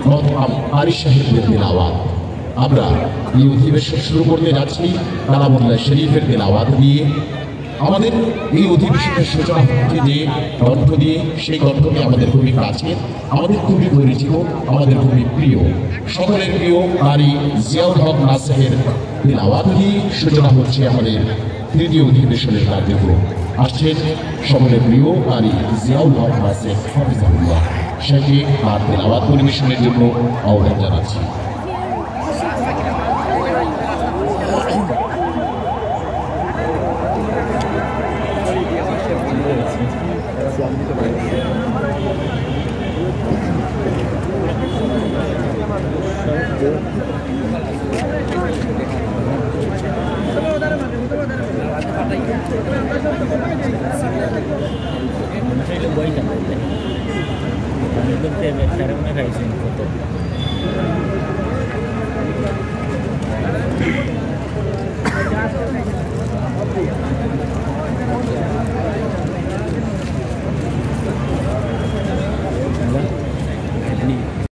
মরহুম কারি সাহেবদের তেলাওয়াত। আমরা এই অধিবেশন শুরু করতে যাচ্ছি কালামুল্লাহ শরীফের তেলাওয়াত দিয়ে। আমাদের এই অধিবেশনের সূচনা হচ্ছে যে গ্রন্থ দিয়ে, সেই গ্রন্থটি আমাদের খুবই কাছে, আমাদের খুবই পরিচিত, আমাদের খুবই প্রিয়, সকলের প্রিয় কারি জিয়াউল হক নাসিরের তেলাওয়াত দিয়ে সূচনা হচ্ছে আমাদের তৃতীয় অধিবেশনের কার্যক্রম। আসছেন সকলের প্রিয় কারি জিয়াউল হক নাসির হাফিজাহুল্লাহ, সেটি তার তেলাওয়াত পরিবেশনের জন্য আহ্বান জানাচ্ছি। বইটা